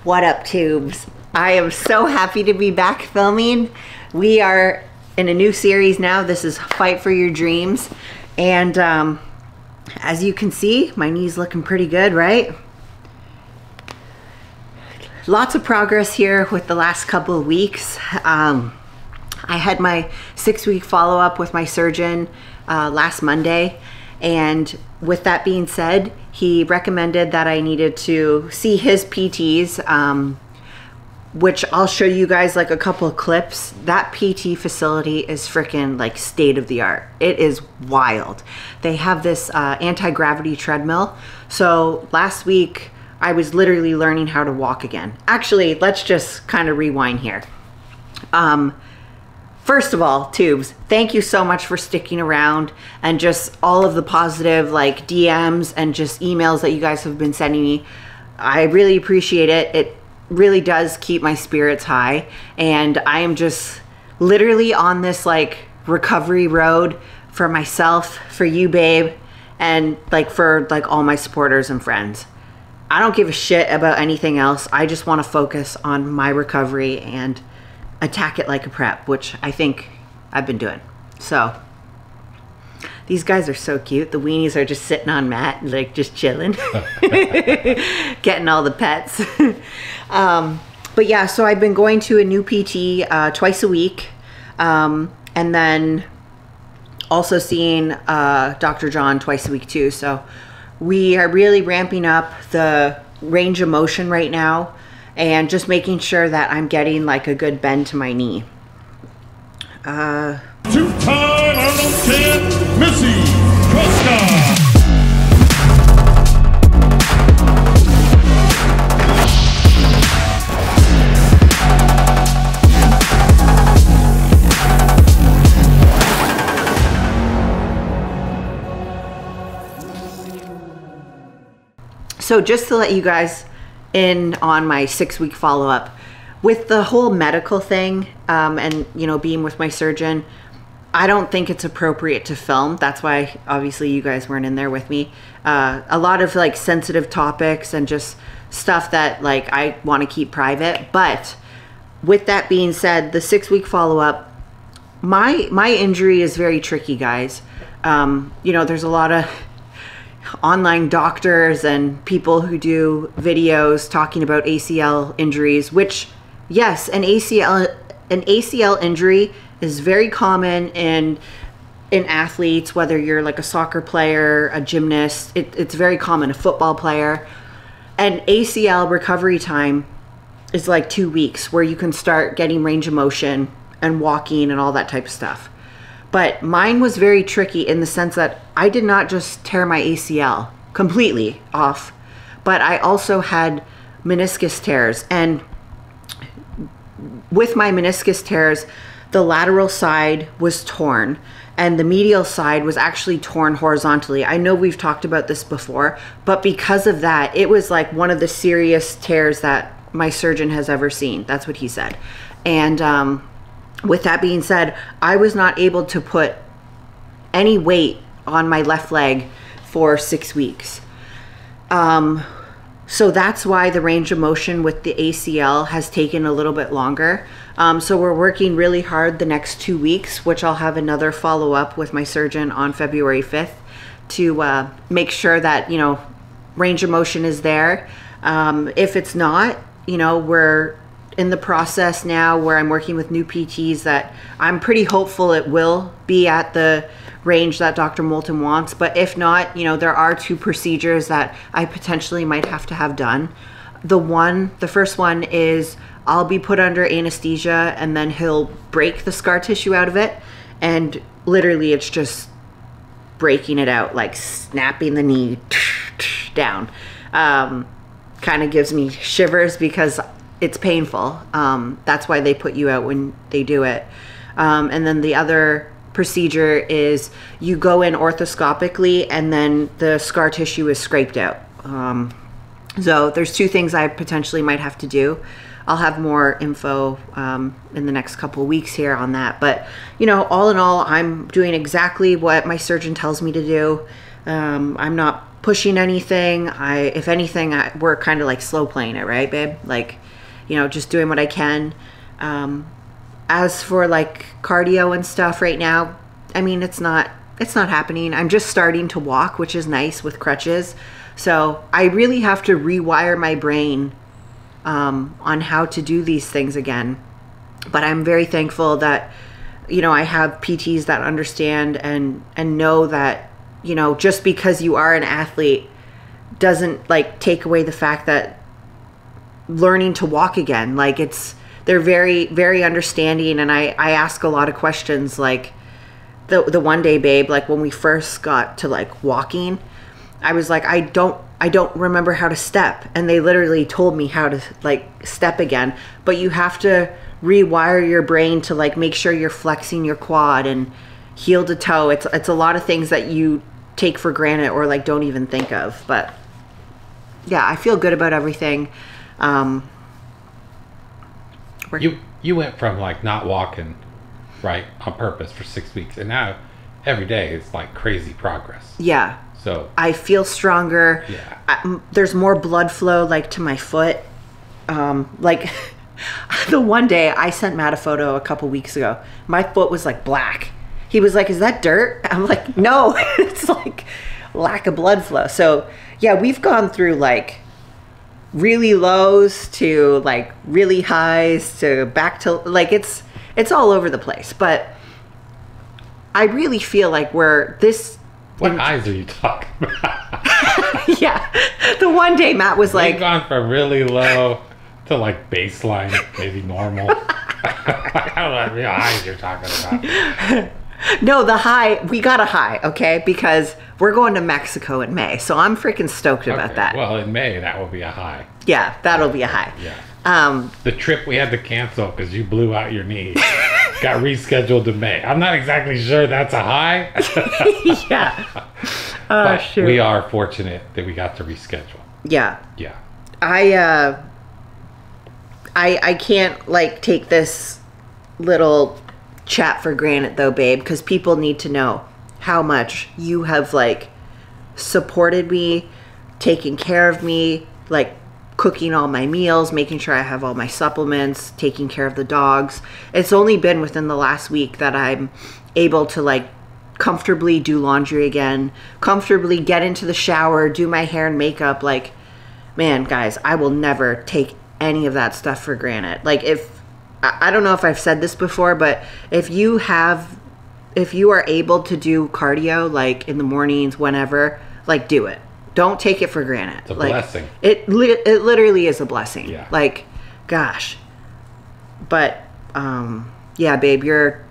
What up, tubes? I am so happy to be back filming. We are in a new series now. This is Fight for Your Dreams. And as you can see, my knee's looking pretty good, right? Lots of progress here with the last couple of weeks. I had my 6-week follow-up with my surgeon last Monday. And with that being said, he recommended that I needed to see his PTs, which I'll show you guys like a couple of clips. That PT facility is freaking like state of the art. It is wild. They have this anti-gravity treadmill. So last week I was literally learning how to walk again. Actually, let's just kind of rewind here. First of all, tubes, thank you so much for sticking around and just all of the positive like DMs and just emails that you guys have been sending me. I really appreciate it. It really does keep my spirits high, and I am just literally on this like recovery road for myself, for you, babe, and like for like all my supporters and friends. I don't give a shit about anything else. I just want to focus on my recovery and attack it like a prep, which I think I've been doing. So these guys are so cute. The weenies are just sitting on Matt, like just chilling, getting all the pets. But yeah, so I've been going to a new PT twice a week, and then also seeing Dr. John twice a week too. So we are really ramping up the range of motion right now, and just making sure that I'm getting like a good bend to my knee. Two-time Arnold champ, Missy, Truscott. So just to let you guys in on my 6-week follow-up with the whole medical thing, and you know, being with my surgeon, I don't think it's appropriate to film. That's why obviously you guys weren't in there with me. A lot of like sensitive topics and just stuff that like I want to keep private. But with that being said, the 6-week follow-up, my injury is very tricky, guys. You know, there's a lot of online doctors and people who do videos talking about ACL injuries, which yes, an ACL injury is very common in athletes, whether you're like a soccer player, a gymnast, it's very common, a football player. And ACL recovery time is like 2 weeks, where you can start getting range of motion and walking and all that type of stuff. But mine was very tricky in the sense that I did not just tear my ACL completely off, but I also had meniscus tears. And with my meniscus tears, the lateral side was torn and the medial side was actually torn horizontally. I know we've talked about this before, but because of that, it was like one of the serious tears that my surgeon has ever seen. That's what he said. And with that being said, I was not able to put any weight on my left leg for 6 weeks. So that's why the range of motion with the ACL has taken a little bit longer. So we're working really hard the next 2 weeks, which I'll have another follow-up with my surgeon on February 5th to make sure that, you know, range of motion is there. If it's not, you know, we're in the process now where I'm working with new PTs that I'm pretty hopeful it will be at the range that Dr. Moulton wants. But if not, you know, there are 2 procedures that I potentially might have to have done. The first one is I'll be put under anesthesia and then he'll break the scar tissue out of it. And literally it's just breaking it out, like snapping the knee down. Kind of gives me shivers because it's painful. That's why they put you out when they do it. And then the other procedure is you go in orthoscopically and then the scar tissue is scraped out. So there's 2 things I potentially might have to do. I'll have more info in the next couple of weeks here on that. But, you know, all in all, I'm doing exactly what my surgeon tells me to do. I'm not pushing anything. If anything, we're kind of like slow playing it, right, babe? Like, you know, just doing what I can. As for like cardio and stuff right now, I mean, it's not happening. I'm just starting to walk, which is nice with crutches. So I really have to rewire my brain on how to do these things again. But I'm very thankful that, you know, I have PTs that understand and know that, you know, just because you are an athlete doesn't like take away the fact that learning to walk again, like they're very, very understanding. And I ask a lot of questions, like the one day, babe, like when we first got to like walking, I was like, I don't remember how to step. And they literally told me how to like step again. But you have to rewire your brain to like make sure you're flexing your quad and heel to toe. It's a lot of things that you take for granted or like don't even think of. But yeah, I feel good about everything. You went from like not walking right on purpose for 6 weeks, and now every day it's like crazy progress. Yeah. So I feel stronger. Yeah. There's more blood flow like to my foot. Like the one day I sent Matt a photo a couple weeks ago, my foot was like black. He was like, "Is that dirt?" I'm like, "No, it's like lack of blood flow." So yeah, we've gone through like really lows to like really highs to back to like it's all over the place. But I really feel like we're this. What highs are you talking about? Yeah, the one day Matt was like, we've gone from really low to like baseline, maybe normal. I don't know what real highs you're talking about. No, the high, we got a high, okay? Because we're going to Mexico in May, so I'm freaking stoked about that. Well, in May, that will be a high. Yeah, that'll be a high. Yeah. The trip we had to cancel because you blew out your knee got rescheduled to May. I'm not exactly sure that's a high. Yeah. But shoot. We are fortunate that we got to reschedule. Yeah. Yeah. I can't like take this little chat for granted though, babe, because people need to know how much you have like supported me, taken care of me, like cooking all my meals, making sure I have all my supplements, taking care of the dogs. It's only been within the last week that I'm able to like comfortably do laundry again, comfortably get into the shower, do my hair and makeup. Like, man, guys, I will never take any of that stuff for granted. Like, I don't know if I've said this before, but if you are able to do cardio like in the mornings, whenever, like do it. Don't take it for granted. It's a like, blessing. It literally is a blessing. Yeah. Like, gosh. But yeah, babe, you're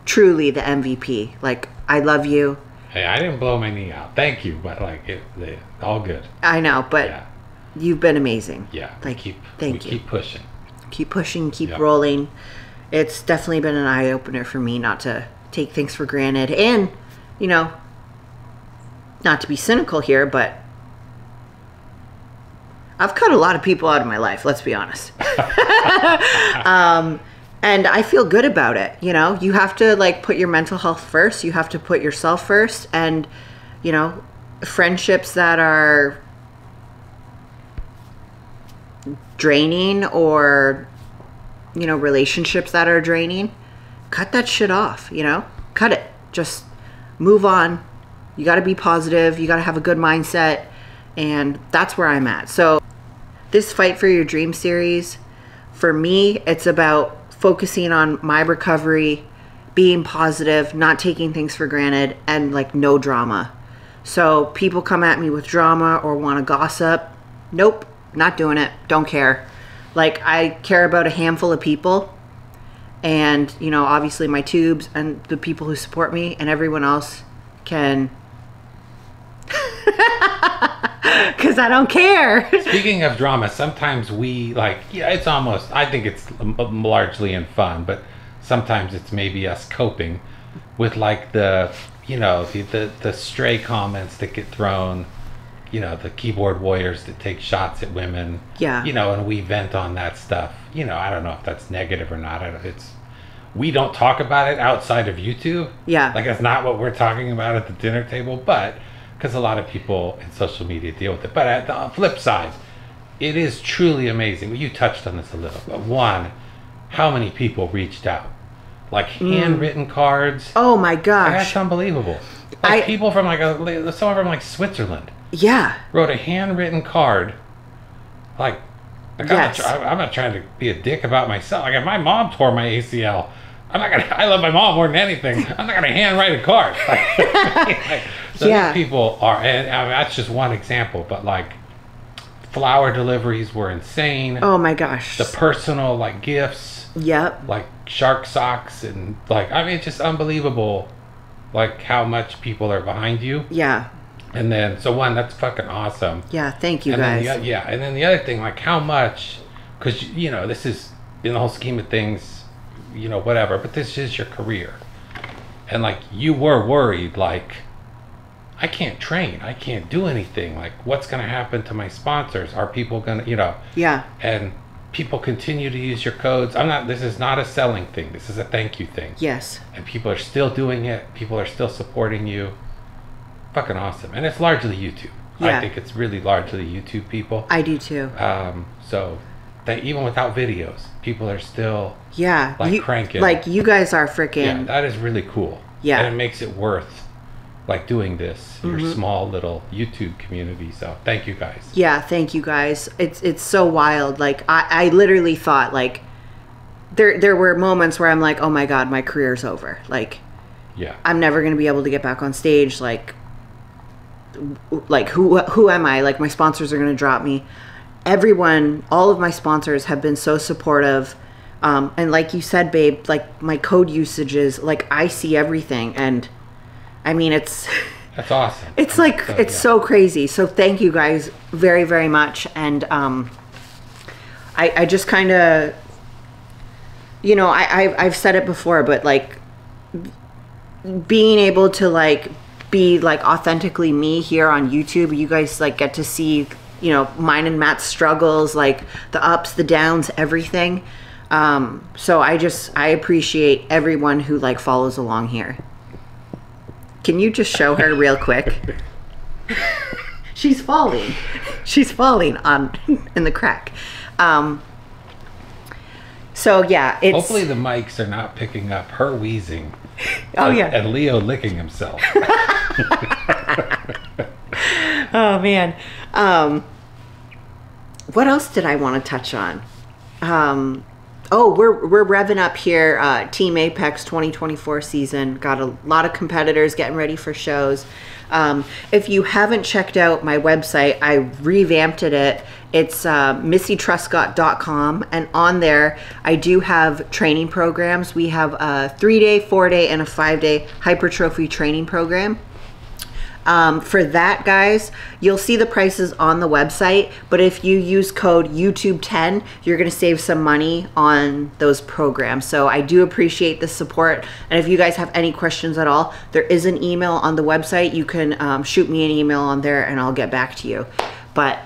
truly the MVP. Like, I love you. Hey, I didn't blow my knee out. Thank you, but like all good. I know, but yeah. You've been amazing. Yeah. Like, thank you. Keep pushing. Keep pushing, keep rolling. It's definitely been an eye-opener for me not to take things for granted. And, you know, not to be cynical here, but I've cut a lot of people out of my life, let's be honest. And I feel good about it. You know, you have to like put your mental health first. You have to put yourself first. And, you know, friendships that are draining or, you know, relationships that are draining, cut that shit off, you know, cut it. Just move on. You got to be positive. You got to have a good mindset. And that's where I'm at. So this Fight for Your Dream series, for me, it's about focusing on my recovery, being positive, not taking things for granted, and like no drama. So people come at me with drama or want to gossip. Nope, not doing it. Don't care. Like, I care about a handful of people, and, you know, obviously my tubes and the people who support me, and everyone else can, because I don't care. Speaking of drama, sometimes we like, yeah, it's almost, I think it's largely in fun, but sometimes it's maybe us coping with like the, you know, the stray comments that get thrown, you know, the keyboard warriors that take shots at women. Yeah. You know, and we vent on that stuff. You know, I don't know if that's negative or not. We don't talk about it outside of YouTube. Yeah. Like, it's not what we're talking about at the dinner table, but because a lot of people in social media deal with it. But at the flip side, it is truly amazing. You touched on this a little, but one, how many people reached out? Like handwritten cards. Oh my gosh. That's unbelievable. Like people from someone from like Switzerland. Yeah. Wrote a handwritten card. Like yes. I'm not trying to be a dick about myself. Like if my mom tore my ACL, I love my mom more than anything. I'm not gonna handwrite a card. So yeah. these people are, and that's just one example. But like, flower deliveries were insane. Oh my gosh. The personal like gifts. Yep. Like shark socks and like, I mean, it's just unbelievable. Like how much people are behind you. Yeah. And then, so one, that's fucking awesome. Yeah, thank you and guys. Then and then the other thing, like how much, because, you know, this is, in the whole scheme of things, you know, whatever, but this is your career. And like, you were worried, like, I can't train, I can't do anything. Like, what's going to happen to my sponsors? Are people going to, you know? Yeah. And people continue to use your codes. This is not a selling thing. This is a thank you thing. Yes. And people are still doing it. People are still supporting you. Fucking awesome. And it's largely YouTube. Yeah. I think it's really largely YouTube people. I do too. So that even without videos, people are still cranking. Like you guys are freaking. Yeah, that is really cool. Yeah. And it makes it worth like doing this, your small little YouTube community. So thank you guys. Yeah, thank you guys. It's so wild. Like I literally thought like there were moments where I'm like, oh my God, my career's over. Like, yeah, I'm never gonna be able to get back on stage. Like who am I? Like my sponsors are gonna drop me. Everyone, all of my sponsors have been so supportive. And like you said, babe, like my code usages, like I see everything, and I mean that's awesome. It's like so crazy. So thank you guys very, very much. And I just kind of, you know, I've said it before, but like being able to like be like authentically me here on YouTube, you guys like get to see, you know, mine and Matt's struggles, like the ups, the downs, everything. So I appreciate everyone who like follows along here. Can you just show her real quick? She's falling. She's falling in the crack. So yeah, it's hopefully the mics are not picking up her wheezing. Oh yeah. And Leo licking himself. Oh man. What else did I want to touch on? Oh, we're revving up here. Team Apex 2024 season. Got a lot of competitors getting ready for shows. If you haven't checked out my website, I revamped it. It's missytruscott.com, and on there I do have training programs. We have a 3-day, 4-day, and a 5-day hypertrophy training program. For that, guys, you'll see the prices on the website, but if you use code YouTube10, you're going to save some money on those programs. So I do appreciate the support, and if you guys have any questions at all, there is an email on the website. You can shoot me an email on there and I'll get back to you. But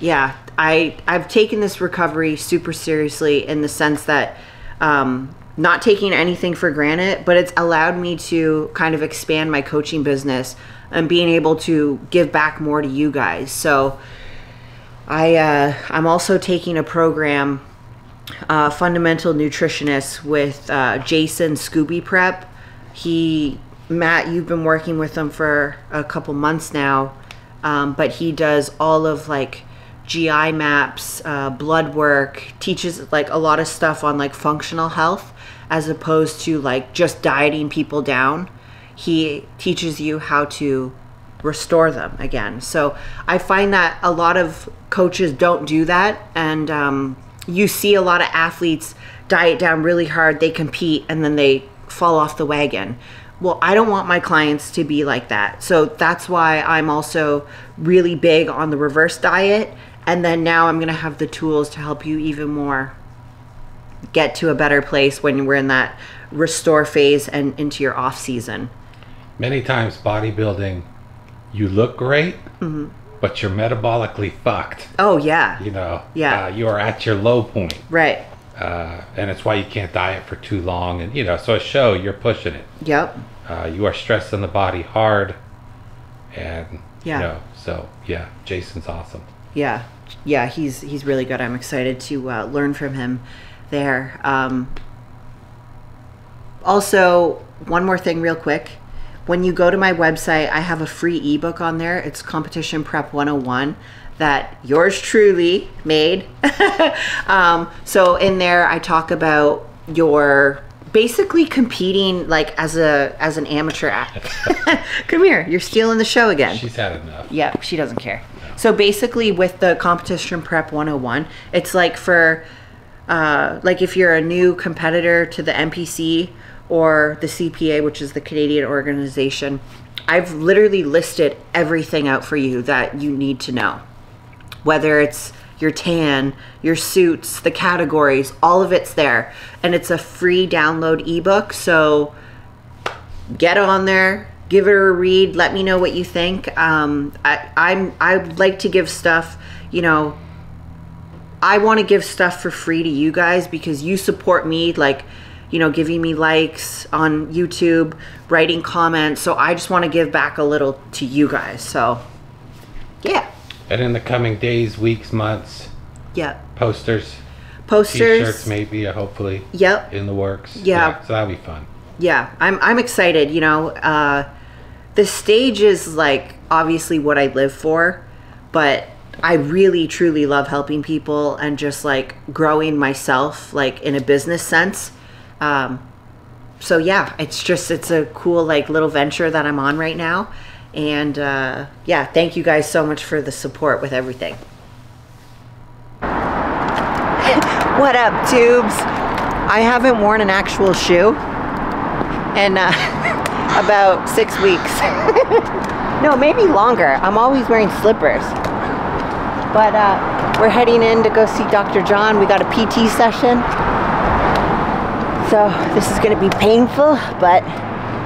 yeah, I've taken this recovery super seriously in the sense that not taking anything for granted, but it's allowed me to kind of expand my coaching business and being able to give back more to you guys. So I'm also taking a program, Fundamental Nutritionist, with Jason Scooby Prep. Matt, you've been working with him for a couple months now, but he does all of like GI maps, blood work, teaches like a lot of stuff on like functional health as opposed to like just dieting people down. He teaches you how to restore them again. So I find that a lot of coaches don't do that. And you see a lot of athletes diet down really hard, they compete, and then they fall off the wagon. Well, I don't want my clients to be like that. So that's why I'm also really big on the reverse diet. And then now I'm going to have the tools to help you even more get to a better place when we're in that restore phase and into your off season. Many times bodybuilding, you look great, but you're metabolically fucked. Oh yeah. You know, yeah. You are at your low point. Right. And it's why you can't diet for too long. And, you know, so a show, you're pushing it. Yep. You are stressing the body hard. And Yeah. You know? So yeah, Jason's awesome. Yeah, he's really good. I'm excited to learn from him there. Also, one more thing real quick. When you go to my website, I have a free ebook on there. It's Competition Prep 101 that yours truly made. So in there, I talk about your basically competing like as an amateur. Come here, you're stealing the show again. She's had enough. Yeah, she doesn't care. So basically with the Competition Prep 101, it's like for like if you're a new competitor to the NPC or the CPA, which is the Canadian organization, I've literally listed everything out for you that you need to know. Whether it's your tan, your suits, the categories, all of it's there. And it's a free download ebook. So get on there, give it a read, let me know what you think. I like to give stuff, you know, I want to give stuff for free to you guys because you support me, like, you know, giving me likes on YouTube, writing comments. So I just want to give back a little to you guys. So yeah. And in the coming days, weeks, months, Yeah. posters, Posters. t-shirts maybe, hopefully. Yep. In the works. Yeah. So that'll be fun. Yeah, I'm excited. You know, the stage is like obviously what I live for, but I really truly love helping people and just like growing myself, like in a business sense. So yeah, it's a cool like little venture that I'm on right now. And yeah, thank you guys so much for the support with everything. What up, tubes? I haven't worn an actual shoe in about 6 weeks. No, maybe longer. I'm always wearing slippers. But we're heading in to go see Dr. John. We got a PT session. So this is gonna be painful, but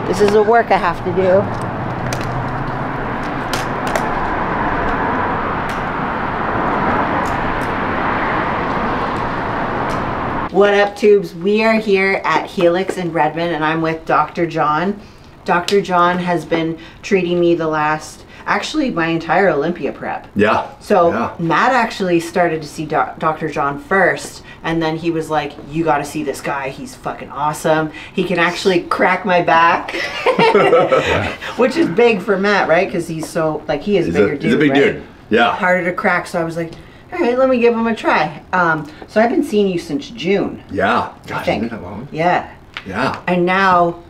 this is the work I have to do. What up, tubes? We are here at Helix in Redmond, and I'm with Dr. John. Dr. John has been treating me actually my entire Olympia prep. Yeah. So yeah. Matt actually started to see Dr. John first, and then he was like, you got to see this guy. He's fucking awesome. He can actually crack my back, which is big for Matt, right? Because he's so, like, he is a bigger dude. He's a big right? dude. Yeah. Harder to crack. So I was like, all right, let me give him a try. So I've been seeing you since June. Yeah. I Gosh, think. isn't that long? Yeah. Yeah. And now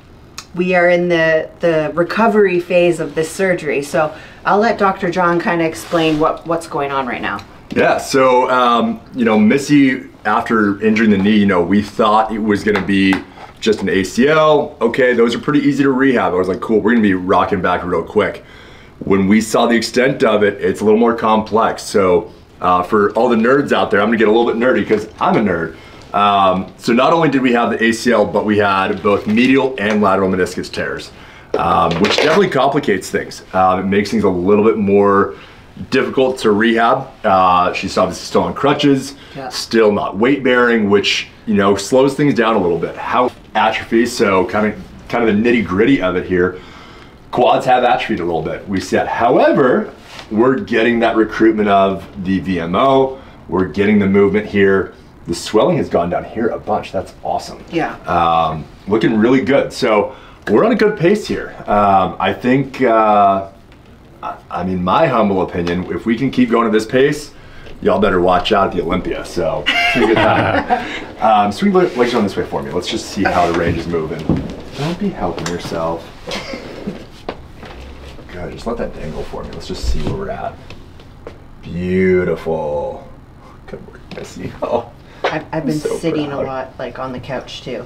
we are in the recovery phase of this surgery. So I'll let Dr. John kind of explain what's going on right now. Yeah. So, you know, Missy, after injuring the knee, you know, we thought it was going to be just an ACL. Okay, those are pretty easy to rehab. I was like, cool, we're going to be rocking back real quick. When we saw the extent of it, it's a little more complex. So for all the nerds out there, I'm going to get a little bit nerdy because I'm a nerd. So not only did we have the ACL, but we had both medial and lateral meniscus tears, which definitely complicates things. It makes things a little bit more difficult to rehab. She's obviously still on crutches, still not weight bearing, which, you know, slows things down a little bit. How atrophy, so kind of the nitty gritty of it here. Quads have atrophied a little bit. We said, however, we're getting that recruitment of the VMO. We're getting the movement here. The swelling has gone down here a bunch. That's awesome. Yeah. Looking really good. So we're on a good pace here. I think, I mean, my humble opinion, if we can keep going at this pace, y'all better watch out at the Olympia. So it's a good time. So let's run this way for me. Let's just see how the range is moving. Don't be helping yourself. Good, just let that dangle for me. Let's just see where we're at. Beautiful. Good work, Missy. Oh, I've been so sitting proud. a lot, like on the couch too.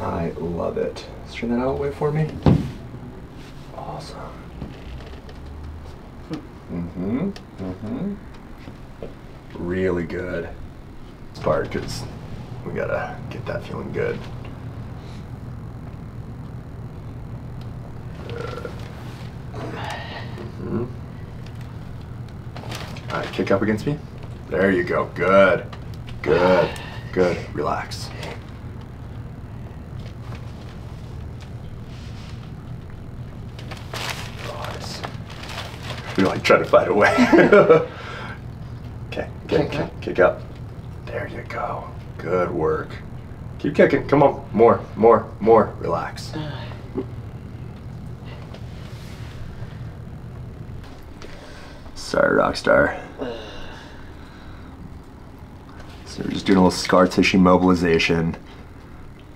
I love it. Let's turn that out of the way for me. Awesome. Really good. This part, because we gotta get that feeling good. All right, kick up against me. There you go. Good. Good. Good. Relax. Nice. like trying to fight away. Okay, kick up. There you go. Good work. Keep kicking. Come on. More. Relax. Sorry, Rockstar. So we're just doing a little scar tissue mobilization.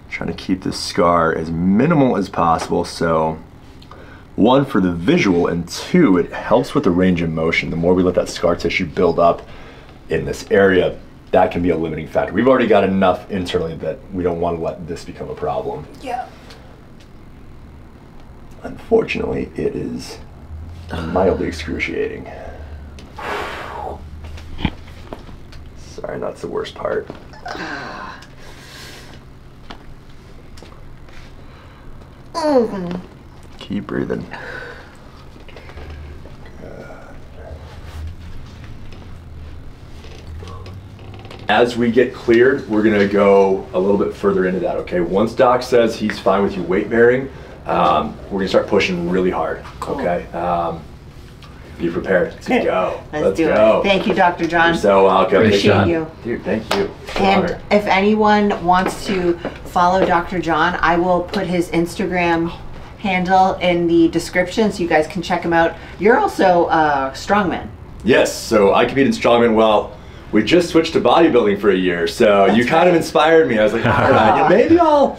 Trying to keep this scar as minimal as possible. So, one, for the visual, and two, it helps with the range of motion. The more we let that scar tissue build up in this area, that can be a limiting factor. We've already got enough internally that we don't want to let this become a problem. Yeah. Unfortunately, it is mildly excruciating. Sorry, that's the worst part. Keep breathing. As we get cleared, we're gonna go a little bit further into that, okay? Once Doc says he's fine with you weight bearing, we're gonna start pushing really hard, okay? Be prepared. Let's go. Let's go. Thank you, Dr. John. You're so welcome. Appreciate you. Dude, thank you. And if anyone wants to follow Dr. John, I will put his Instagram handle in the description so you guys can check him out. You're also a strongman. Yes, so I compete in strongman. Well, we just switched to bodybuilding for a year, so you kind of inspired me. I was like, all right, maybe I'll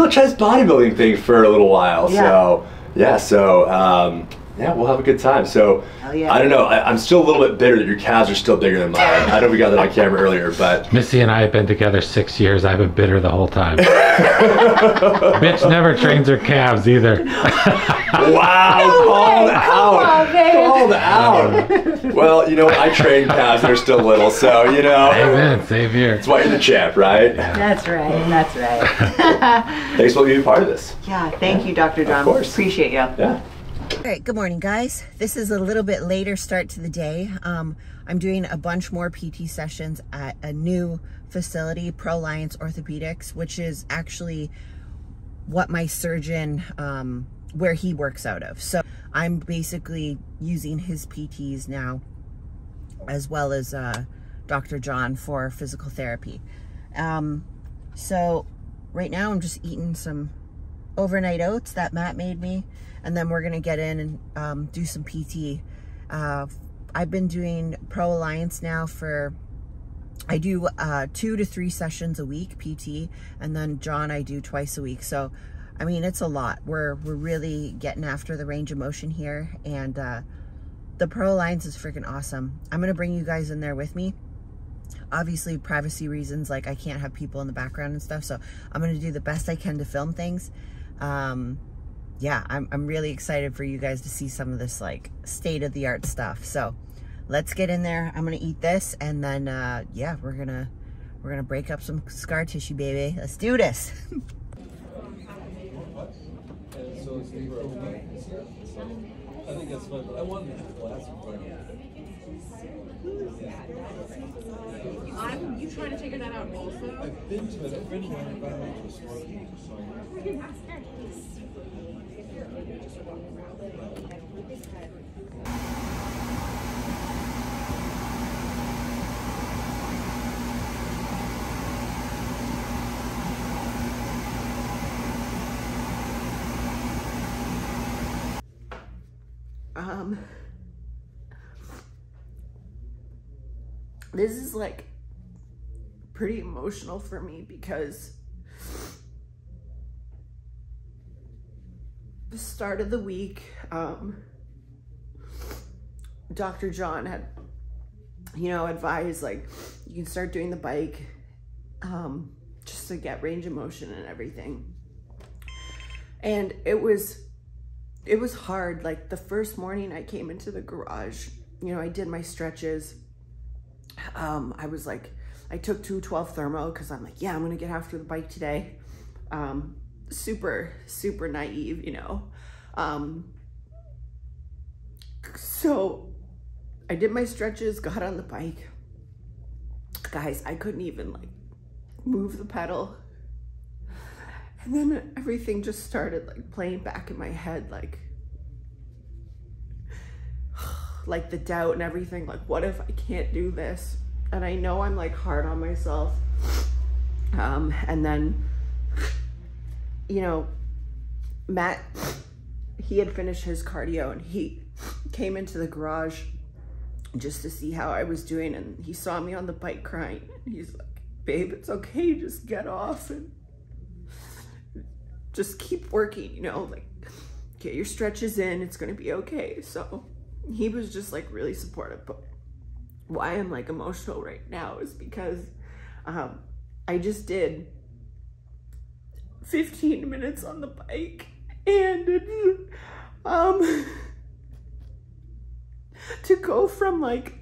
try this bodybuilding thing for a little while. Yeah. So yeah, we'll have a good time. So yeah. I don't know. I'm still a little bit bitter that your calves are still bigger than mine. I know we got that on camera earlier, but Missy and I have been together 6 years. I've been bitter the whole time. Bitch never trains her calves either. Wow, called out. Well, you know, I train calves that are still little, so you know. Amen. Same here. That's why you're the champ, right? That's right. That's right. Thanks for being part of this. Yeah. Thank you, Dr. John. Of course. Appreciate you. Yeah. All right, good morning, guys. This is a little bit later start to the day. I'm doing a bunch more PT sessions at a new facility, Pro Alliance Orthopedics, which is actually what my surgeon, where he works out of. So I'm basically using his PTs now, as well as Dr. John for physical therapy. So right now I'm just eating some overnight oats that Matt made me. And then we're gonna get in and do some PT. I've been doing Pro Alliance now I do 2 to 3 sessions a week, PT, and then John I do twice a week. So, I mean, it's a lot. We're really getting after the range of motion here, and the Pro Alliance is freaking awesome. I'm gonna bring you guys in there with me. Obviously, privacy reasons, like I can't have people in the background and stuff, so I'm gonna do the best I can to film things. Yeah, I'm really excited for you guys to see some of this like state-of-the-art stuff. So let's get in there. I'm gonna eat this, and then yeah, we're gonna break up some scar tissue, baby. Let's do this. I think that's fun, but I wanted to last You trying to figure that out also? I've been to it. A friend of mine invited me to a smart meeting, so We can ask her. This is like pretty emotional for me because the start of the week, Dr. John had, you know, advised like you can start doing the bike just to get range of motion and everything. And it was hard. Like the first morning I came into the garage, you know, I did my stretches. I was like, I took 212 thermo because I'm like, yeah, I'm gonna get after the bike today. Super naive, you know. So I did my stretches, got on the bike. Guys, I couldn't even like move the pedal. And then everything just started like playing back in my head, like, like the doubt and everything, like what if I can't do this? And I know I'm like hard on myself. And then, you know, Matt, he had finished his cardio and he came into the garage just to see how I was doing, and he saw me on the bike crying. He's like, babe, it's okay, just get off and just keep working, you know, like get your stretches in, it's gonna be okay. So he was just like really supportive. But why I'm like emotional right now is because I just did 15 minutes on the bike, and to go from like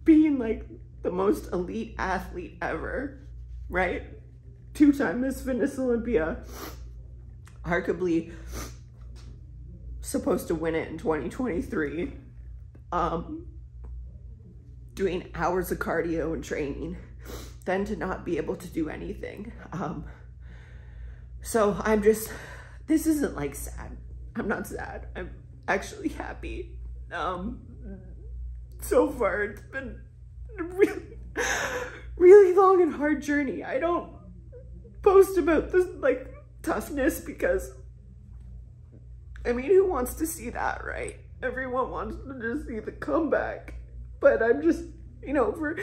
being like the most elite athlete ever, right? 2-time Miss Fitness Olympia, arguably supposed to win it in 2023, doing hours of cardio and training, then to not be able to do anything. So I'm just, this isn't like sad. I'm not sad. I'm actually happy. So far it's been a really long and hard journey. I don't post about this like toughness because, I mean, who wants to see that, right? Everyone wants to just see the comeback. But I'm just, you know, for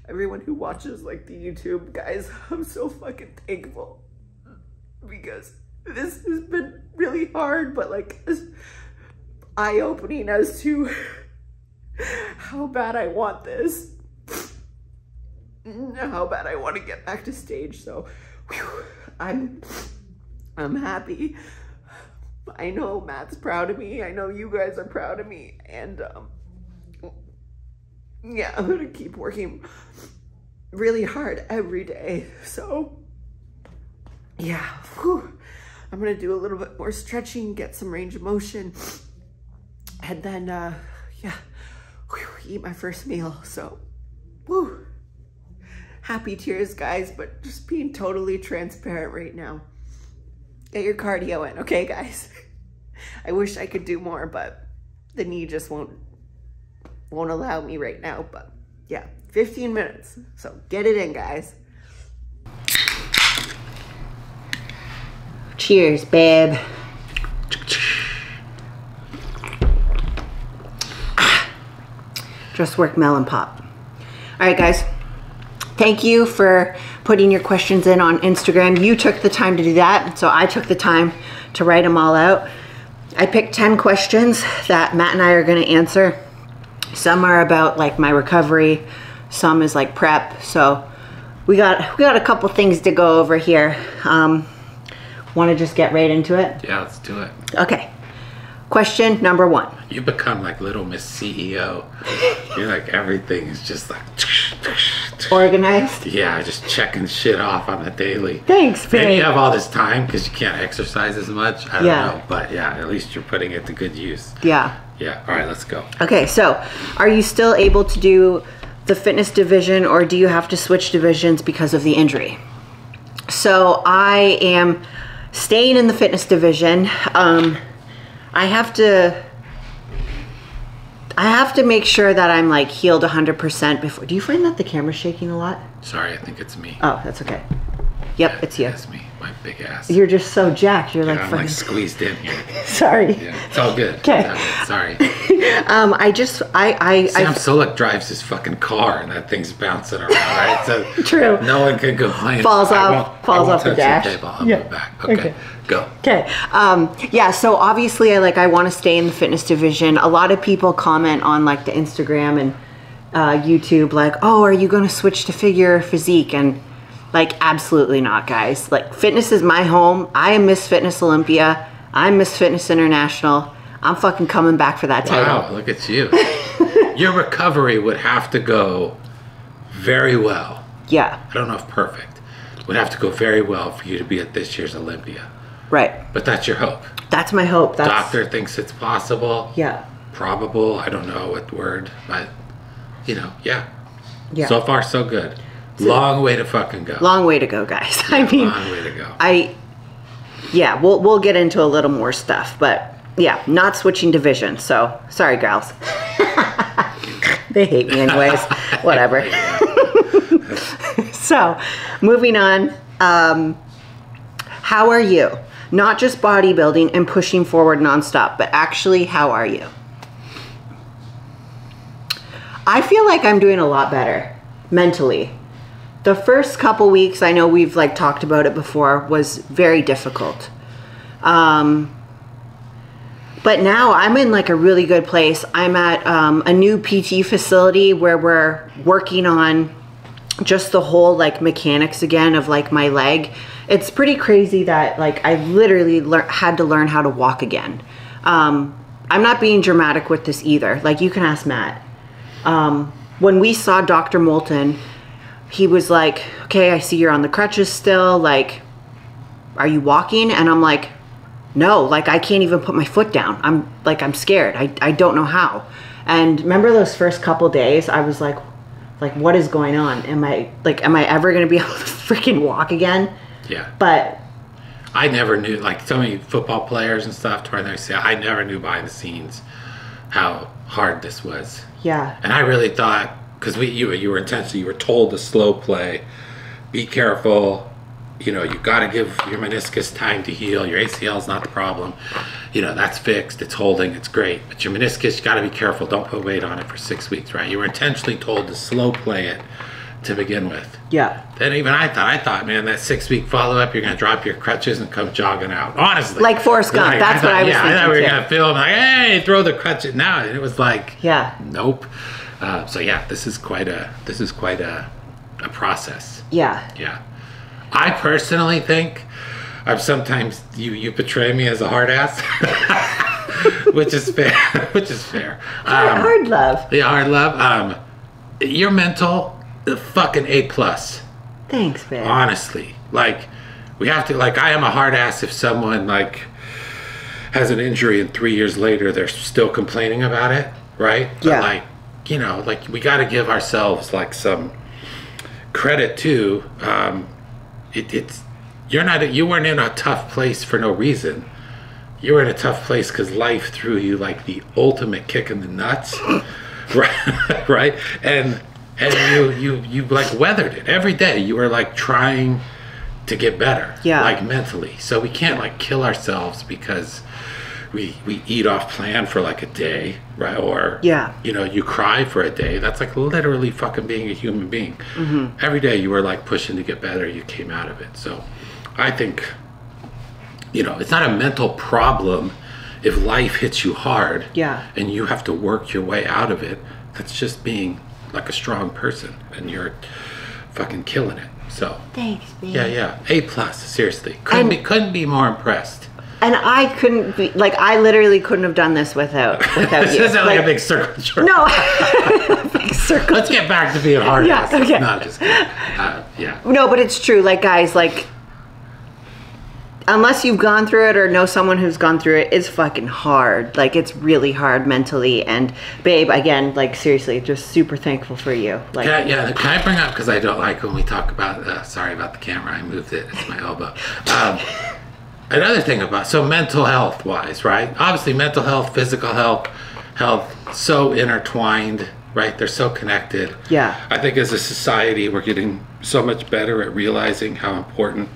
everyone who watches like the YouTube guys, I'm so fucking thankful because this has been really hard, but like eye-opening as to how bad I want this, how bad I want to get back to stage. So whew, I'm happy. I know Matt's proud of me. I know you guys are proud of me, and yeah, I'm gonna keep working really hard every day. So yeah, whew, I'm gonna do a little bit more stretching, get some range of motion, and then yeah, whew, eat my first meal. So whew, happy tears, guys, but just being totally transparent right now. Get your cardio in, okay, guys? I wish I could do more, but the knee just won't allow me right now. But yeah, 15 minutes, so get it in, guys. Cheers, babe. Just work melon pop. All right, guys. Thank you for putting your questions in on Instagram. You took the time to do that, so I took the time to write them all out. I picked 10 questions that Matt and I are gonna answer. Some are about like my recovery, some is like prep. So we got a couple things to go over here. Wanna just get right into it? Yeah, let's do it. Okay. Question number 1. You become like little Miss CEO. You're like, everything is just like organized. Yeah, just checking shit off on the daily. Thanks, babe. Maybe you have all this time because you can't exercise as much. I don't know, but yeah, at least you're putting it to good use. Yeah. Yeah. All right, let's go. Okay, so are you still able to do the fitness division, or do you have to switch divisions because of the injury? So I am staying in the fitness division. I have to make sure that I'm like healed 100% before. Do you find that the camera's shaking a lot? Sorry, I think it's me. Oh, that's okay. Yep, Yeah, it's you. It's me, my big ass. You're just so jacked. You're like I'm fucking like squeezed in here. Sorry. Yeah, it's all good. Okay. Sorry. Sam Solik drives his fucking car and that thing's bouncing around, right? So True. No one can complain. Falls I off won't the touch dash. Table. I'll move back. Okay. Go. Okay. Yeah, so obviously I want to stay in the fitness division. A lot of people comment on like the Instagram and YouTube like, oh, are you going to switch to figure physique? And like, absolutely not, guys. Like, fitness is my home. I am Miss Fitness Olympia. I'm Miss Fitness International. I'm fucking coming back for that title. Wow, look at you. Your recovery would have to go very well. Yeah. I don't know if perfect. Would have to go very well for you to be at this year's Olympia. Right. But that's your hope. That's my hope. Doctor thinks it's possible. Yeah. Probable. I don't know what word, but you know, yeah. Yeah. So far, so good. Long way to fucking go. Long way to go, guys. Yeah, I mean, long way to go. Yeah, we'll get into a little more stuff, but yeah, not switching division. So sorry, girls. They hate me anyways. Whatever. So, moving on. How are you? Not just bodybuilding and pushing forward nonstop, but actually, how are you? I feel like I'm doing a lot better mentally. The first couple weeks, I know we've like talked about it before, was very difficult. But now I'm in like a really good place. I'm at a new PT facility where we're working on just the whole like mechanics again of like my leg. It's pretty crazy that like I literally had to learn how to walk again. I'm not being dramatic with this either. Like you can ask Matt. When we saw Dr. Moulton, he was like, okay, I see you're on the crutches still. Like, are you walking? And I'm like, no, like I can't even put my foot down. I'm scared. I don't know how. And remember those first couple days, I was like, what is going on? Am I ever going to be able to freaking walk again? Yeah. But I never knew, like so many football players and stuff, I never knew behind the scenes how hard this was. yeah, And I really thought, because you were intentional, you were told to slow play, be careful, you know, you got to give your meniscus time to heal. Your ACL is not the problem. You know, that's fixed, it's holding, it's great. But your meniscus, you got to be careful. Don't put weight on it for 6 weeks, right? You were intentionally told to slow play it to begin with. yeah. Then even I thought, man, that 6 week follow-up, you're going to drop your crutches and come jogging out. Honestly. Like Forrest Gump, that's what I was thinking I thought we were too. going to film like, hey, throw the crutches. Now it was like, Yeah. nope. So yeah, this is quite a process. Yeah. Yeah. I personally think I'm sometimes you portray me as a hard ass, which is fair. Hard love. Yeah, hard love. Your mental, fucking A+. Thanks, babe. Honestly, like we have to. Like I am a hard ass if someone like has an injury and 3 years later they're still complaining about it, right? Yeah. But like, you know, like we got to give ourselves like some credit too. You weren't in a tough place for no reason. You were in a tough place because life threw you like the ultimate kick in the nuts, right? Right? And you like weathered it every day. You were like trying to get better, yeah, like mentally. So we can't like kill ourselves because we eat off plan for like a day, right? Or yeah, you know, you cry for a day. That's like literally fucking being a human being. Mm-hmm. Every day you were like pushing to get better. You came out of it. So I think, you know, it's not a mental problem if life hits you hard, yeah, and you have to work your way out of it. That's just being like a strong person, and you're fucking killing it. So thanks, babe. yeah, A+. Seriously, couldn't be more impressed. And I couldn't be like, I literally couldn't have done this without you. This is like a big circle jerk. No, big circle. Let's get back to being hard. Yeah, okay. No, just kidding. Yeah. No, but it's true. Like, guys, like, unless you've gone through it or know someone who's gone through it, it's fucking hard. Like, it's really hard mentally. And babe, again, like, seriously, just super thankful for you. Like, Can I bring up, because I don't like when we talk about, sorry about the camera, I moved it, it's my elbow. Another thing about, so mental health wise, right? Obviously mental health, physical health, so intertwined, right? They're so connected. Yeah. I think as a society, we're getting so much better at realizing how important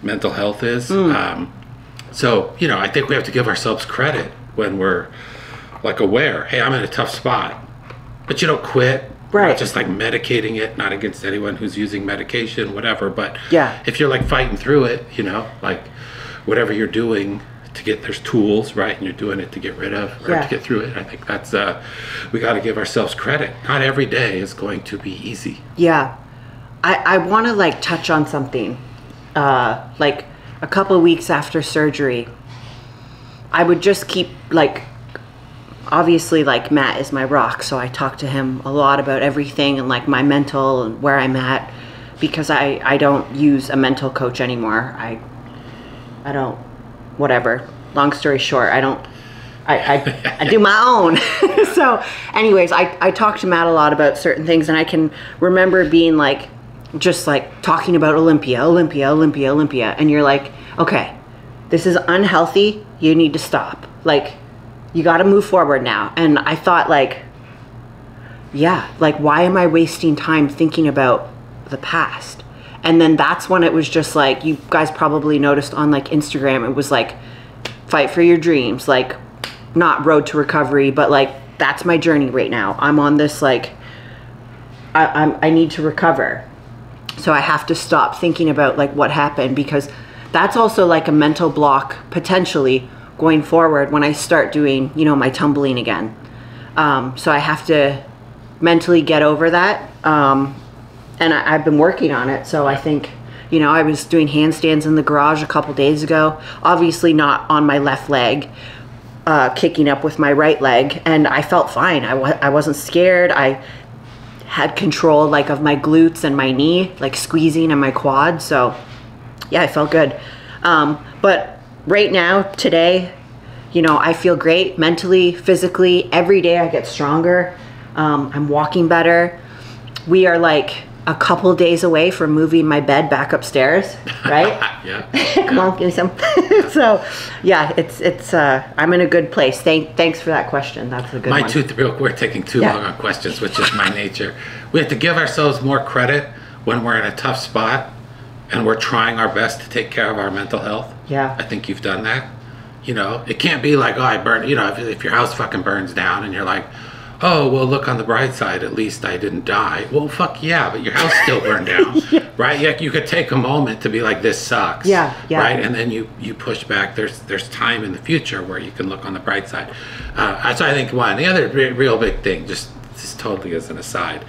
mental health is. So, you know, I think we have to give ourselves credit when we're like aware, hey, I'm in a tough spot, but you don't quit. Right. Not just like medicating it, not against anyone who's using medication, whatever, but yeah, if you're like fighting through it, you know, like whatever you're doing to get, there's tools, right? And you're doing it to get rid of or to get through it. I think that's, we got to give ourselves credit. Not every day is going to be easy. Yeah. I want to like touch on something. Like a couple of weeks after surgery, I would just keep like, obviously like Matt is my rock. So I talk to him a lot about everything and like my mental and where I'm at, because I don't use a mental coach anymore. I don't, whatever. Long story short, I do my own. So anyways, I talk to Matt a lot about certain things, and I can remember being like, just like talking about Olympia. And you're like, okay, this is unhealthy. You need to stop. Like, you got to move forward now. And I thought like, yeah, like, why am I wasting time thinking about the past? And then that's when it was just like, you guys probably noticed on like Instagram, it was like, fight for your dreams, like, not road to recovery, but like, that's my journey right now. I'm on this, like, I need to recover. So I have to stop thinking about like what happened, because that's also like a mental block potentially going forward when I start doing, you know, my tumbling again. So I have to mentally get over that. And I've been working on it. So I think, you know, I was doing handstands in the garage a couple days ago, obviously not on my left leg, kicking up with my right leg. And I felt fine. I wasn't scared. I had control like of my glutes and my knee, like squeezing and my quad. So yeah, I felt good. But right now, today, you know, I feel great mentally, physically. Every day I get stronger. I'm walking better. We are like a couple days away from moving my bed back upstairs, right? Yeah. Come on, give me some. So yeah, it's I'm in a good place. Thanks for that question. That's a good one. We're taking too long on questions, which is my nature. We have to give ourselves more credit when we're in a tough spot and we're trying our best to take care of our mental health. Yeah. I think you've done that. You know, it can't be like, oh, I burned, you know, if your house fucking burns down and you're like, oh, well, look on the bright side, at least I didn't die. Well, fuck yeah, but your house still burned down, right? You could take a moment to be like, this sucks, right? And then you push back. There's time in the future where you can look on the bright side. So I think one. The other real big thing, just totally as an aside,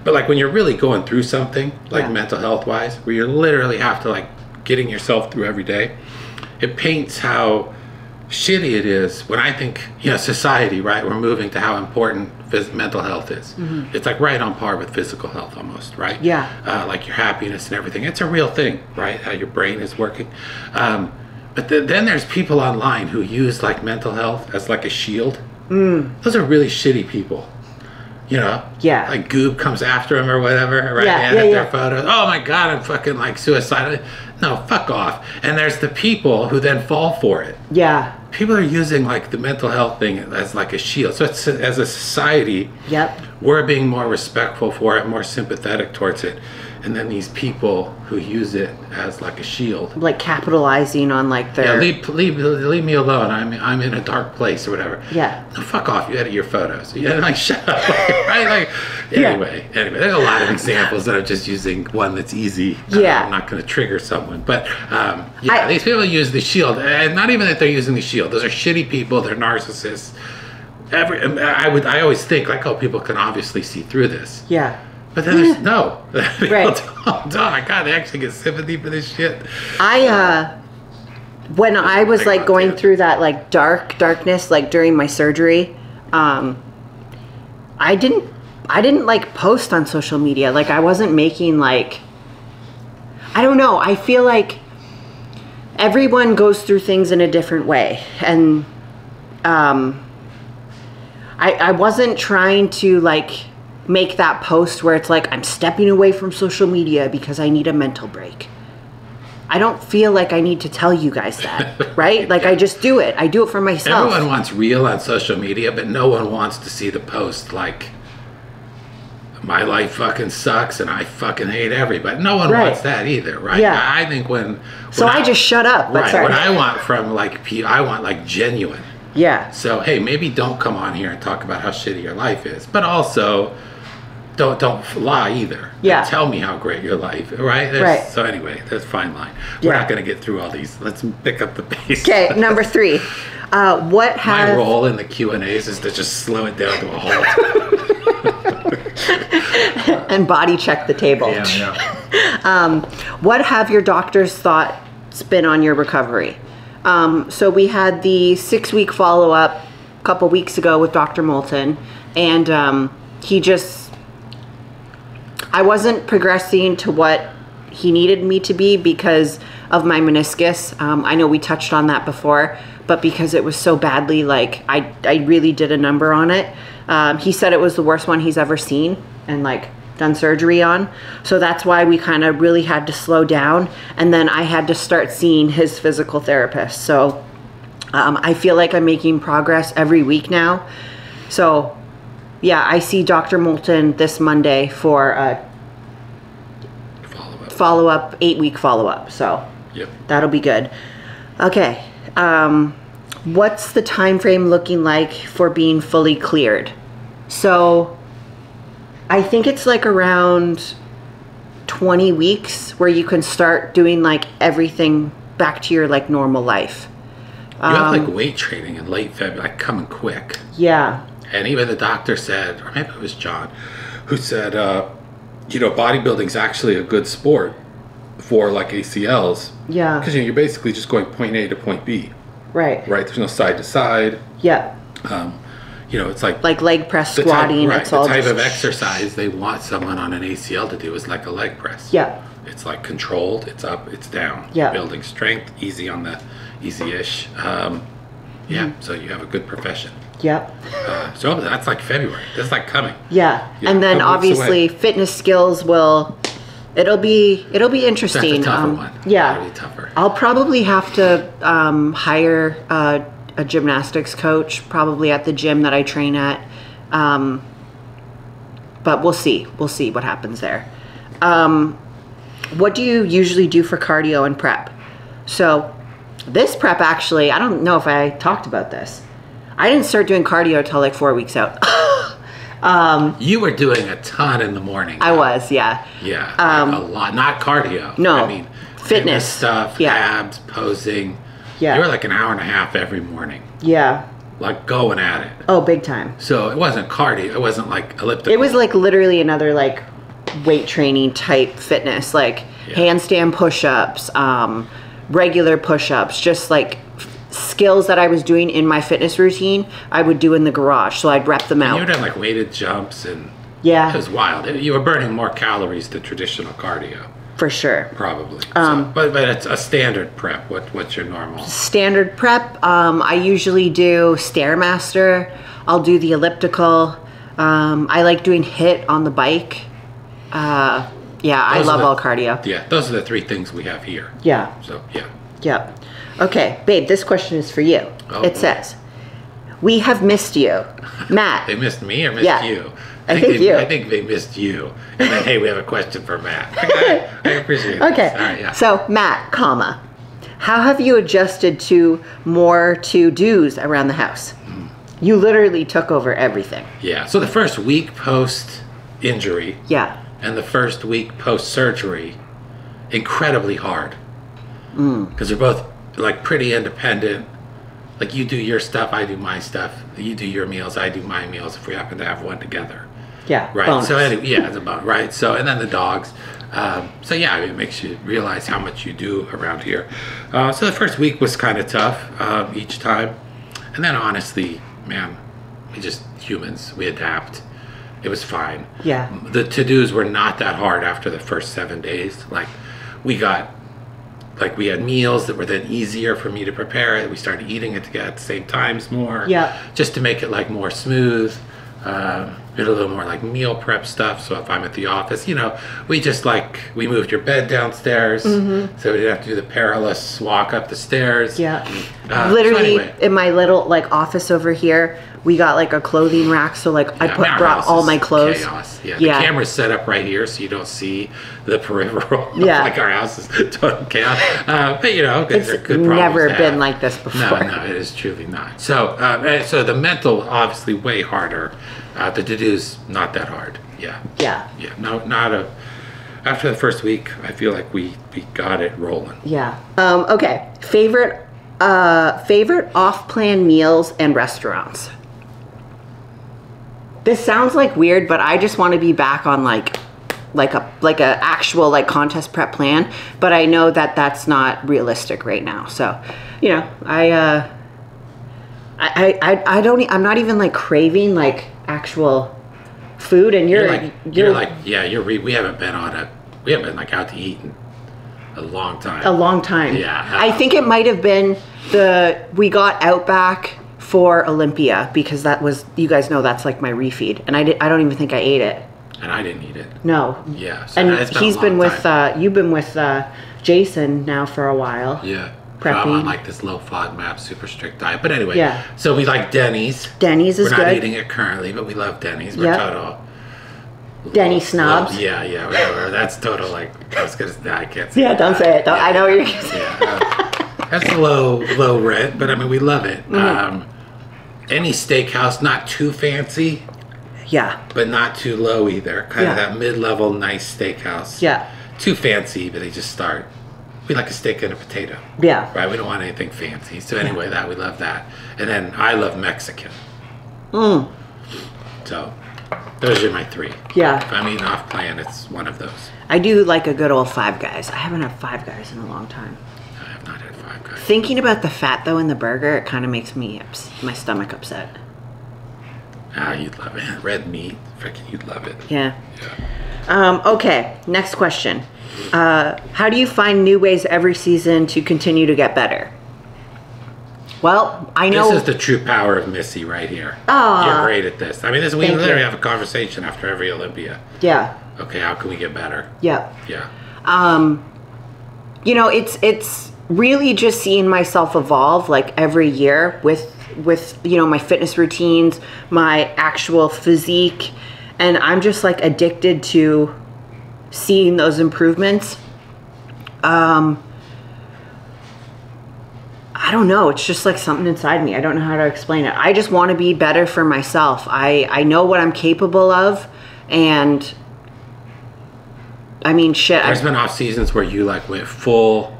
but like when you're really going through something, like mental health wise, where you literally have to like getting yourself through every day, it paints how shitty it is when I think, you know, society, right, we're moving to how important mental health is. Mm-hmm. It's like right on par with physical health almost, right? Yeah. Like your happiness and everything. It's a real thing, right? How your brain is working. But then there's people online who use like mental health as like a shield. Those are really shitty people. You know? Yeah. Like Goob comes after him or whatever, right? Yeah, Their photos. Oh my God, I'm fucking like suicidal. No, fuck off. And there's the people who then fall for it. Yeah. People are using like the mental health thing as like a shield. So it's, as a society, we're being more respectful for it, more sympathetic towards it. And then these people who use it as like a shield, like capitalizing on like their leave me alone. I'm in a dark place or whatever. Yeah. No, fuck off. You edit your photos. You like shut up. Right? Like anyway, there's a lot of examples that I'm just using one that's easy. I'm not going to trigger someone, but these people use the shield, and not even that they're using the shield. Those are shitty people. They're narcissists. I always think like, oh, people can obviously see through this. Yeah. But then there's no. Right. Oh my God, they actually get sympathy for this shit. When I was like going through that like darkness, like during my surgery, I didn't like post on social media. Like I wasn't making like, I don't know. I feel like everyone goes through things in a different way. And I wasn't trying to like make that post where it's like I'm stepping away from social media because I need a mental break. I don't feel like I need to tell you guys that, right? Like I just do it. I do it for myself. Everyone wants real on social media, but no one wants to see the post like my life fucking sucks and I fucking hate everybody. No one wants that either, right? Yeah. I think when I just shut up. Right. What I want from like I want like genuine. Yeah. So hey, maybe don't come on here and talk about how shitty your life is, but also don't lie either. Yeah. Tell me how great your life is, right? Right. So anyway, that's a fine line. We're not going to get through all these. Let's pick up the pace. Okay, number 3. My role in the Q&As is to just slow it down to a halt. And body check the table. Yeah. What have your doctors thoughts been on your recovery? So we had the 6-week follow-up a couple weeks ago with Dr. Moulton, and I wasn't progressing to what he needed me to be because of my meniscus. I know we touched on that before, but because it was so badly, like I really did a number on it. He said it was the worst one he's ever seen and like done surgery on. So that's why we kind of really had to slow down. And then I had to start seeing his physical therapist. So I feel like I'm making progress every week now. So yeah, I see Dr. Moulton this Monday for a follow-up, 8-week follow-up. So Yep. that'll be good. Okay. What's the time frame looking like for being fully cleared? So I think it's like around 20 weeks where you can start doing like everything back to your like normal life. You have like weight training in late February, like coming quick. Yeah. And even the doctor said, or maybe it was John, who said, you know, bodybuilding's actually a good sport for like ACLs. Yeah. Because you're basically just going point A to point B. Right. Right. There's no side to side. Yeah. You know, it's like leg press, the squatting. Type, right, it's the all type just... of exercise they want someone on an ACL to do is like a leg press. Yeah. It's like controlled. It's up. It's down. Yeah. Building strength. Easy on the easy-ish. Yeah. So you have a good profession. Yep. So that's like February. That's like coming. Yeah. Yeah, And then couple weeks obviously away. fitness skills will, it'll be interesting. That's a tougher one. Yeah. That'll be tougher. I'll probably have to hire a gymnastics coach probably at the gym that I train at. But we'll see. We'll see what happens there. What do you usually do for cardio and prep? So this prep actually, I don't know if I talked about this. I didn't start doing cardio till like 4 weeks out. You were doing a ton in the morning. I was, yeah. Yeah, like a lot. Not cardio. No, I mean, fitness stuff, yeah. abs, posing. Yeah. You were like an hour and a half every morning. Yeah. Like going at it. Oh, big time. So it wasn't cardio. It wasn't like elliptical. It was like literally another like weight training type fitness, like Yeah. handstand push-ups, regular push-ups, just like skills that I was doing in my fitness routine, I would do in the garage. So I'd rep them And out. you were doing like weighted jumps and Yeah. it was wild. You were burning more calories than traditional cardio, For sure. probably. But it's a standard prep. What's your normal? Standard prep, I usually do Stairmaster. I'll do the elliptical. I like doing HIIT on the bike. Yeah, I Those are love the- all cardio. Yeah, those are the three things we have here. Yeah. So yeah. Yep. Okay, babe, this question is for you. Oh, It boy. says, "We have missed you." Matt. They missed me or missed Yeah. you? I think you. I think they missed you. And then, hey, we have a question for Matt. Okay, I appreciate it. Okay. All right, yeah. So, Matt, comma, how have you adjusted to more to-dos around the house? You literally took over everything. Yeah. So the first week post injury Yeah. and the first week post surgery, incredibly hard. Because they're both like pretty independent. Like you do your stuff, I do my stuff. You do your meals, I do my meals. If we happen to have one together. Yeah. Right. bonus. So anyway, yeah, it's about right. So and then the dogs. So yeah, it makes you realize how much you do around here. So the first week was kind of tough each time, and then honestly, man, we just humans. We adapt. It was fine. Yeah. The to-dos were not that hard after the first 7 days. Like we had meals that were then easier for me to prepare it. We started eating it together at the same times more. Yeah. Just to make it like more smooth. Did a little more like meal prep stuff. So if I'm at the office, we moved your bed downstairs, so we didn't have to do the perilous walk up the stairs. Yeah. So Literally anyway. in my little like office over here, we got like a clothing rack. So like Yeah, our brought house all is my clothes. Chaos. Yeah, Yeah. the camera's set up right here, so you don't see the peripheral. Yeah. Like our house is total chaos. But these It's are good problems never to been have. like this before. No, it is truly not. So, so the mental obviously way harder. The to-dos not that hard. Yeah. Yeah. Yeah. No, not a. After the first week, I feel like we got it rolling. Yeah. Okay. Favorite off-plan meals and restaurants. This sounds like weird, but I just want to be back on like a actual like contest prep plan. But I know that that's not realistic right now. So, I don't. I'm not even like craving like actual food, and you're we haven't been like out to eat in a long time. a long time. Yeah. I think it might have been we got Outback for Olympia because that was, you guys know that's like my refeed, and I don't even think I ate it. And I didn't eat it. No. Yeah. So And it's been a he's been long with time. you've been with Jason now for a while. Yeah. So I'm on Prepping. like this low FODMAP, super strict diet. But anyway, Yeah. so we like Denny's. Denny's is We're not good. eating it currently, but we love Denny's. We're Yep. total. Denny snobs. Yeah, whatever. That's total like, I was gonna say, I can't say Yeah, don't that. say it. I know what you're gonna say. Yeah, that's low rent, but I mean, we love it. Any steakhouse, not too fancy, Yeah. but not too low either. Kind of Yeah. that mid-level, nice steakhouse. Yeah. Too fancy, but they just start. We like a steak and a potato. Yeah. Right? We don't want anything fancy. So anyway, we love that. And then I love Mexican. So those are my 3. Yeah. If I'm eating off plan, it's one of those. I do like a good old Five Guys. I haven't had Five Guys in a long time. I have not had Five Guys. Thinking about the fat though in the burger, it kind of makes me my stomach upset. Ah, you'd love it. Red meat. Freaking, you'd love it. Yeah. Yeah. Okay, next question. How do you find new ways every season to continue to get better? Well, I know. This is the true power of Missy right here. Aw. You're great at this. I mean, we Thank literally you. have a conversation after every Olympia. Yeah. Okay, how can we get better? Yeah. Yeah. You know, it's really just seeing myself evolve like every year with you know, my fitness routines, my actual physique, and I'm just like addicted to seeing those improvements. I don't know, it's just like something inside me. I don't know how to explain it. I just want to be better for myself. I know what I'm capable of, and I mean, shit. There's been off seasons where you like went full.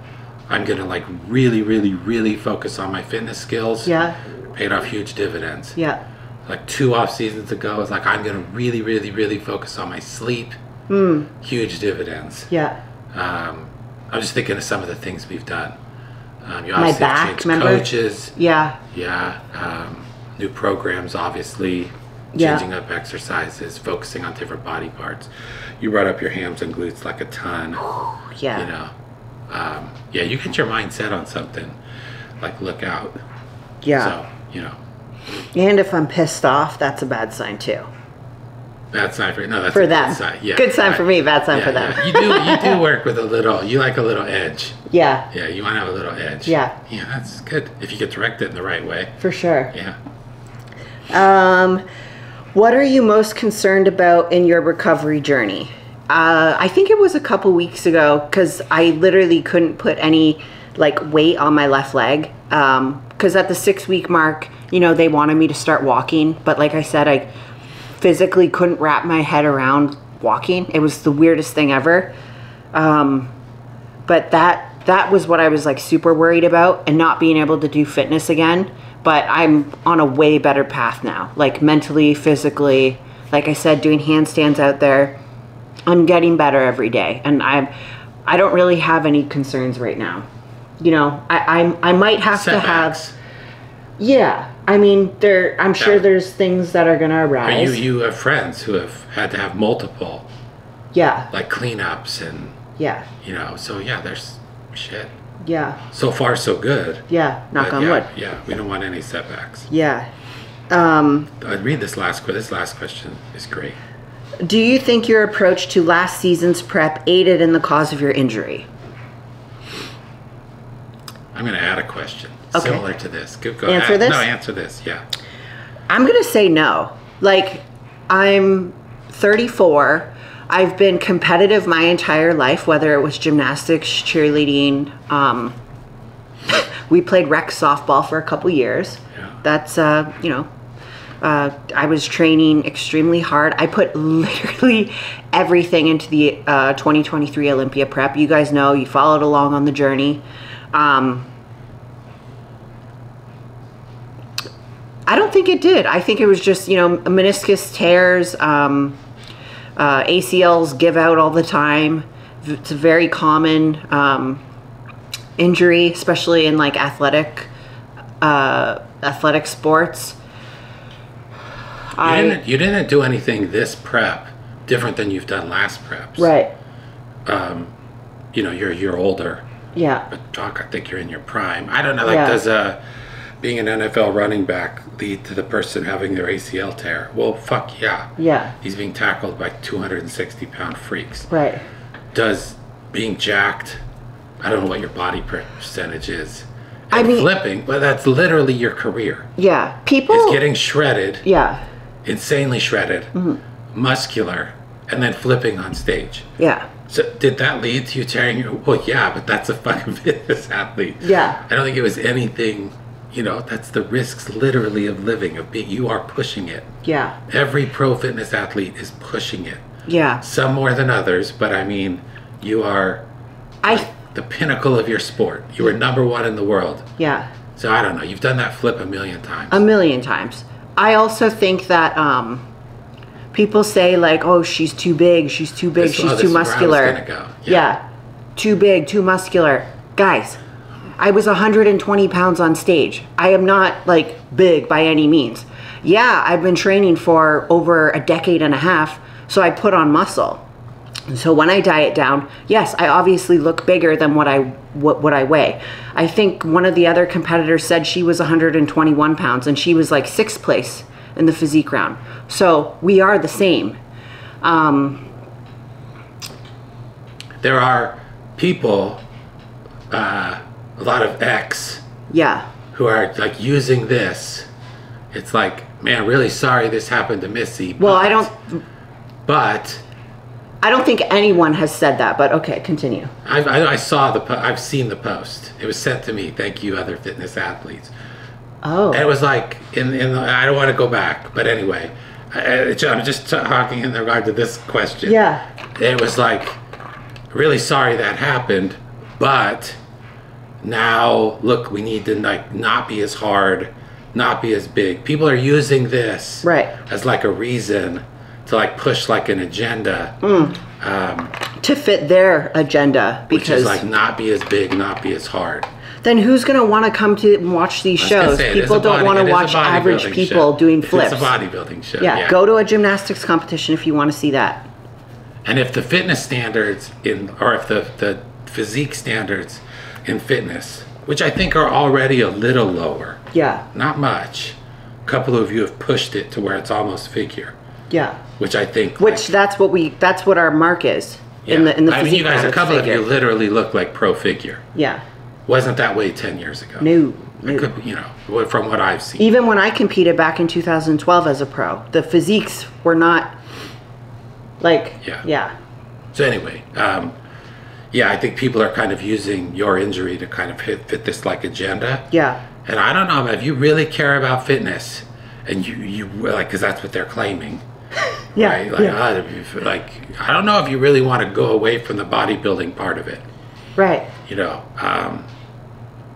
I'm gonna like really focus on my fitness skills. Yeah. Paid off huge dividends. Yeah. Like 2 off seasons ago, it's like I'm gonna really focus on my sleep. Huge dividends. Yeah. I'm just thinking of some of the things we've done. You My obviously back, changed remember? coaches. Yeah. Yeah. New programs, obviously. Yeah. Changing up exercises, focusing on different body parts. You brought up your hams and glutes like a ton. Yeah. You know. Yeah, you get your mind set on something. Like, look out. Yeah. So, you know. And if I'm pissed off, that's a bad sign too. Bad sign for no, that's For a them. good sign. Yeah, Good sign for me, bad sign yeah, for them. Yeah. You do work with a little. You like a little edge. Yeah. Yeah, you want to have a little edge. Yeah. Yeah, that's good if you get directed in the right way. For sure. Yeah. What are you most concerned about in your recovery journey? I think it was a couple weeks ago because I literally couldn't put any like weight on my left leg. Because at the 6-week mark, you know, they wanted me to start walking, but like I said, I physically couldn't wrap my head around walking. It was the weirdest thing ever. But that was what I was like super worried about, and not being able to do fitness again. But I'm on a way better path now, like mentally, physically. Like I said, doing handstands out there. I'm getting better every day, and I don't really have any concerns right now. You know, I might have to have. Setbacks. Yeah, I mean, I'm sure Yeah. there's things that are gonna Or arise. you have friends who have had to have multiple Yeah, like cleanups and yeah, you know. So yeah, there's shit. yeah, So far, so good. yeah. Knock But on yeah, wood. Yeah, we don't want any setbacks. Yeah. I'd read this last question is great. Do you think your approach to last season's prep aided in the cause of your injury? I'm going to add a question Okay. similar to this. Go Answer ahead. this? No, answer this. Yeah. I'm gonna say no. Like, I'm 34. I've been competitive my entire life, whether it was gymnastics, cheerleading. We played rec softball for a couple years. Yeah. That's, you know, I was training extremely hard. I put literally everything into the 2023 Olympia prep. You guys know, you followed along on the journey. I don't think it did. I think it was just, you know, meniscus tears, ACLs give out all the time. It's a very common injury, especially in like athletic sports. You didn't do anything this prep different than you've done last preps. Right. You know, you're older. Yeah. But Doc, I think you're in your prime. I don't know. Like, Yeah. does being an NFL running back lead to the person having their ACL tear? Well, fuck yeah. Yeah. He's being tackled by 260-pound freaks. Right. Does being jacked, I don't know what your body percentage is, I mean, flipping, but that's literally your career. Yeah. People. It's getting shredded. Yeah. Insanely shredded. Muscular. And then flipping on stage. Yeah. So did that lead to you tearing your... Well, yeah, but that's a fucking fitness athlete. Yeah. I don't think it was anything... You know, that's the risks literally of living, of being... You are pushing it. Yeah. Every pro fitness athlete is pushing it. Yeah. Some more than others, but I mean, you are the pinnacle of your sport. You were #1 in the world. Yeah. So I don't know. You've done that flip a million times. A million times. I also think that people say like, oh, she's too big, she's too big, she's too muscular. Where I was gonna go. Yeah. Too big, too muscular. Guys, I was 120 pounds on stage. I am not like big by any means. Yeah, I've been training for over a decade and a half, so I put on muscle. So when I diet down, yes, I obviously look bigger than what I weigh. I think one of the other competitors said she was 121 pounds and she was like 6th place in the physique round. So we are the same. There are people, a lot of ex, Yeah. who are like using this. It's like, man, really sorry this happened to Missy. Well, But I don't think anyone has said that, but okay, continue. I've seen the post. It was sent to me. Thank you, other fitness athletes. Oh. And it was like I don't want to go back, but anyway, I'm just talking in regard to this question. Yeah. It was like, really sorry that happened, but now look, we need to like not be as hard, not be as big. People are using this as like a reason to like push like an agenda. To fit their agenda, because which is like not be as big, not be as hard. Then who's going to want to come to watch these shows? People don't want to watch average people doing flips. It's a bodybuilding show. Yeah, go to a gymnastics competition if you want to see that. And if the fitness standards or if the physique standards in fitness, which I think are already a little lower. Yeah. Not much. A couple of you have pushed it to where it's almost figure. Yeah. Which I think. That's what our mark is in the I mean, you guys, a couple figure. of you literally look like pro figure. Yeah. Wasn't that way 10 years ago. No. Could, you know, from what I've seen. Even when I competed back in 2012 as a pro, the physiques were not yeah. So anyway, I think people are kind of using your injury to kind of fit this like agenda. Yeah. And I don't know, if you really care about fitness, and you like, because that's what they're claiming. Yeah. Right? Like, like, I don't know if you really want to go away from the bodybuilding part of it. Right. You know,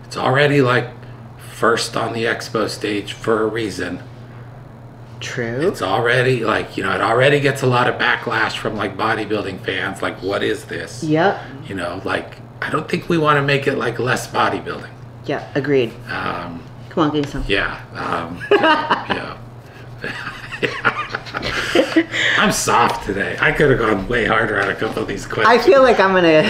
it's already like first on the expo stage for a reason. True. It's already like, you know, it already gets a lot of backlash from like bodybuilding fans. Like, what is this? Yep. You know, like, I don't think we want to make it like less bodybuilding. Yeah, agreed. Come on, give me some. Yeah. Yeah. I'm soft today. I could have gone way harder on a couple of these questions. I feel like I'm gonna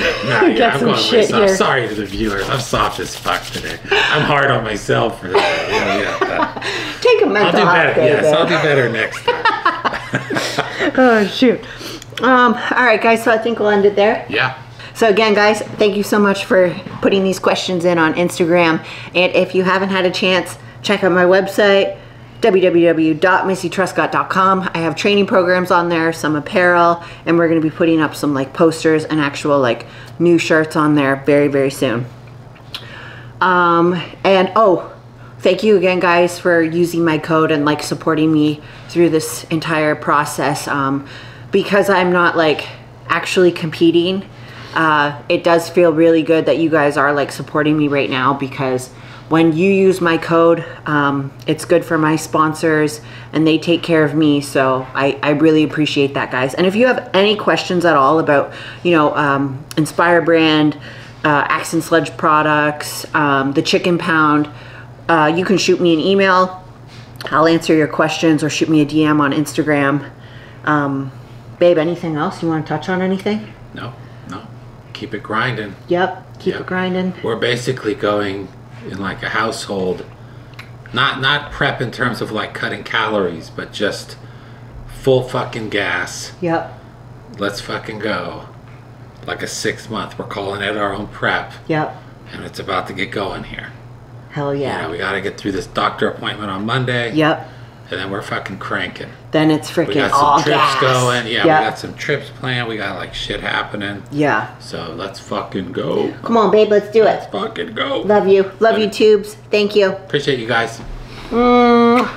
get some shit here. Sorry to the viewers. I'm soft as fuck today. I'm hard on myself for that. Take a mental I'll do better. day, Yes, babe. I'll do better next time. Oh shoot. All right, guys. So I think we'll end it there. Yeah. So again, guys, thank you so much for putting these questions in on Instagram. And if you haven't had a chance, check out my website, www.missytruscott.com. I have training programs on there, some apparel, and we're going to be putting up some like posters and actual like new shirts on there very, very soon. And thank you again, guys, for using my code and like supporting me through this entire process. Because I'm not like actually competing, it does feel really good that you guys are like supporting me right now, because when you use my code, it's good for my sponsors and they take care of me. So I really appreciate that, guys. And if you have any questions at all about, you know, Enspire brand, Axe and Sledge products, the chicken pound, you can shoot me an email. I'll answer your questions, or shoot me a DM on Instagram. Babe, anything else? You want to touch on anything? No. Keep it grinding. Yep. Keep it grinding. We're basically going in like a household, not prep in terms of like cutting calories, but just full fucking gas. Yep. Let's fucking go. Like a 6 month. We're calling it our own prep. Yep. And it's about to get going here. Hell yeah. You know, we gotta get through this doctor appointment on Monday. Yep. And then we're fucking cranking. Then it's freaking We got all some trips gas. going. Yeah, Yep. we got some trips planned. We got like shit happening. Yeah. So let's fucking go. Come on, babe, let's do it. Let's fucking go. Love you. Love you, tubes. Thank you. Appreciate you guys. Mm.